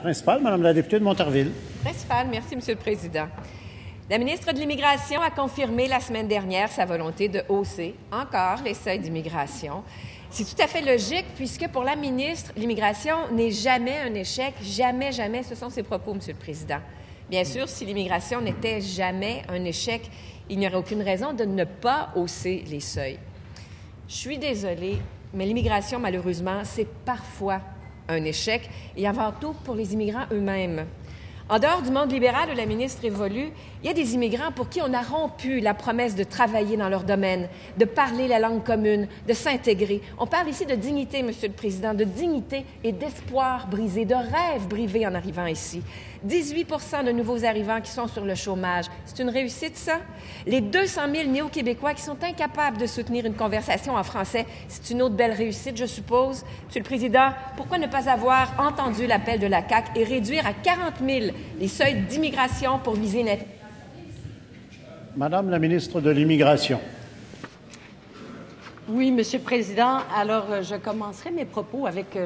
Principal, Madame la députée de Montarville. Principal, merci, Monsieur le Président. La ministre de l'Immigration a confirmé la semaine dernière sa volonté de hausser encore les seuils d'immigration. C'est tout à fait logique puisque pour la ministre, l'immigration n'est jamais un échec, jamais, jamais. Ce sont ses propos, Monsieur le Président. Bien sûr, si l'immigration n'était jamais un échec, il n'y aurait aucune raison de ne pas hausser les seuils. Je suis désolée, mais l'immigration, malheureusement, c'est parfois un échec, et avant tout pour les immigrants eux-mêmes. En dehors du monde libéral où la ministre évolue, il y a des immigrants pour qui on a rompu la promesse de travailler dans leur domaine, de parler la langue commune, de s'intégrer. On parle ici de dignité, Monsieur le Président, de dignité et d'espoir brisé, de rêves brisés en arrivant ici. 18 % de nouveaux arrivants qui sont sur le chômage. C'est une réussite, ça? Les 200 000 néo-québécois qui sont incapables de soutenir une conversation en français, c'est une autre belle réussite, je suppose. Monsieur le Président, pourquoi ne pas avoir entendu l'appel de la CAQ et réduire à 40 000 les seuils d'immigration pour viser une... Madame la ministre de l'Immigration. Oui, Monsieur le Président. Alors, je commencerai mes propos avec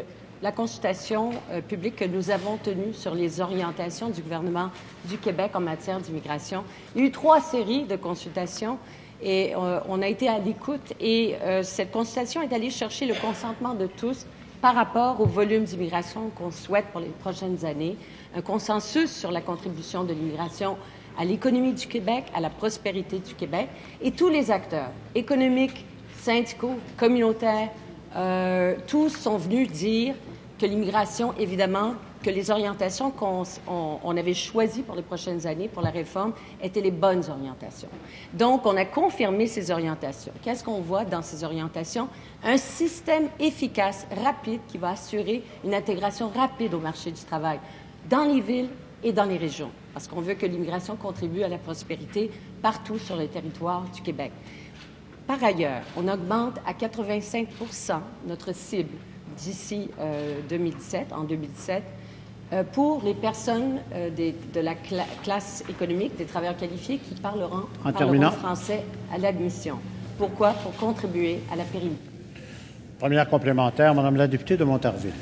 la consultation publique que nous avons tenue sur les orientations du gouvernement du Québec en matière d'immigration. Il y a eu 3 séries de consultations et on a été à l'écoute et cette consultation est allée chercher le consentement de tous par rapport au volume d'immigration qu'on souhaite pour les prochaines années, un consensus sur la contribution de l'immigration à l'économie du Québec, à la prospérité du Québec, et tous les acteurs économiques, syndicaux, communautaires, tous sont venus dire que l'immigration, évidemment, que les orientations qu'on avait choisies pour les prochaines années pour la réforme étaient les bonnes orientations. Donc, on a confirmé ces orientations. Qu'est-ce qu'on voit dans ces orientations? Un système efficace, rapide, qui va assurer une intégration rapide au marché du travail dans les villes et dans les régions, parce qu'on veut que l'immigration contribue à la prospérité partout sur le territoire du Québec. Par ailleurs, on augmente à 85 % notre cible d'ici 2017, en 2017, pour les personnes de la classe économique, des travailleurs qualifiés qui parleront français à l'admission. Pourquoi? Pour contribuer à la pérennité. Première complémentaire, Madame la députée de Montarville.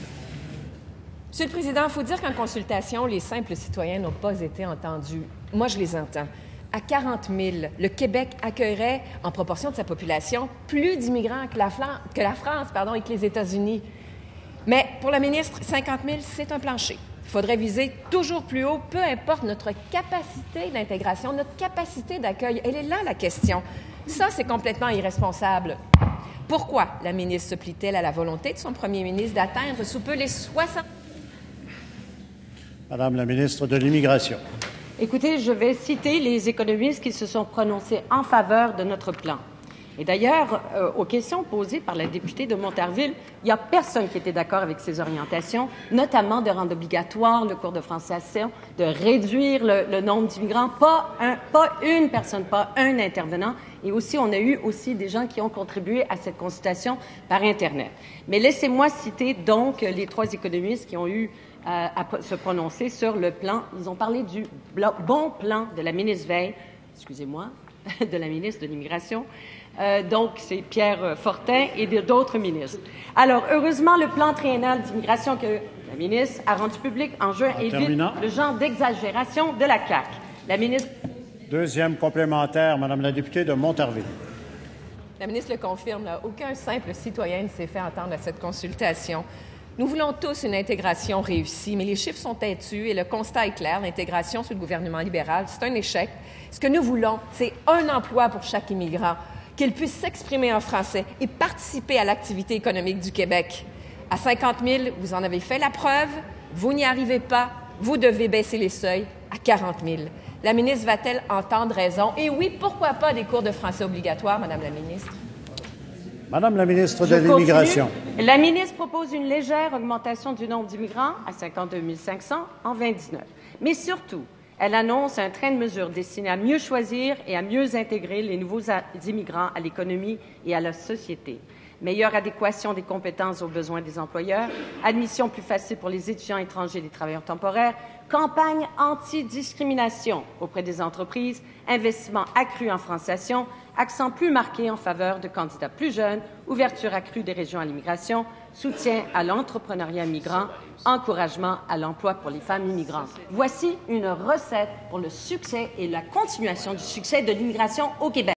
Monsieur le Président, il faut dire qu'en consultation, les simples citoyens n'ont pas été entendus. Moi, je les entends. À 40 000, le Québec accueillerait, en proportion de sa population, plus d'immigrants que la France et que les États-Unis. Mais pour la ministre, 50 000, c'est un plancher. Il faudrait viser toujours plus haut, peu importe notre capacité d'intégration, notre capacité d'accueil. Elle est là, la question. Ça, c'est complètement irresponsable. Pourquoi la ministre se plie-t-elle à la volonté de son premier ministre d'atteindre sous peu les 60... Madame la ministre de l'Immigration. Écoutez, je vais citer les économistes qui se sont prononcés en faveur de notre plan. Et d'ailleurs, aux questions posées par la députée de Montarville, il n'y a personne qui était d'accord avec ces orientations, notamment de rendre obligatoire le cours de français, de réduire le nombre d'immigrants, pas une personne, pas un intervenant. Et aussi, on a eu aussi des gens qui ont contribué à cette consultation par Internet. Mais laissez-moi citer donc les 3 économistes qui ont eu à se prononcer sur le plan. Ils ont parlé du bon plan de la ministre Veil, de la ministre de l'Immigration. Donc, c'est Pierre Fortin et d'autres ministres. Alors, heureusement, le plan triennal d'immigration que la ministre a rendu public en juin évite le genre d'exagération de la CAQ. La ministre... Deuxième complémentaire, Madame la députée de Montarville. La ministre le confirme, là, aucun simple citoyen ne s'est fait entendre à cette consultation. Nous voulons tous une intégration réussie, mais les chiffres sont têtus et le constat est clair. L'intégration sous le gouvernement libéral, c'est un échec. Ce que nous voulons, c'est un emploi pour chaque immigrant, qu'il puisse s'exprimer en français et participer à l'activité économique du Québec. À 50 000, vous en avez fait la preuve, vous n'y arrivez pas, vous devez baisser les seuils à 40 000. La ministre va-t-elle entendre raison? Et oui, pourquoi pas des cours de français obligatoires, Madame la ministre? Madame la ministre de l'Immigration. La ministre propose une légère augmentation du nombre d'immigrants à 52 500 en 2019. Mais surtout, elle annonce un train de mesures destiné à mieux choisir et à mieux intégrer les nouveaux immigrants à l'économie et à la société. meilleure adéquation des compétences aux besoins des employeurs, admission plus facile pour les étudiants étrangers et les travailleurs temporaires, campagne anti-discrimination auprès des entreprises, investissement accru en franciation, accent plus marqué en faveur de candidats plus jeunes, ouverture accrue des régions à l'immigration, soutien à l'entrepreneuriat migrant, encouragement à l'emploi pour les femmes immigrantes. Voici une recette pour le succès et la continuation du succès de l'immigration au Québec.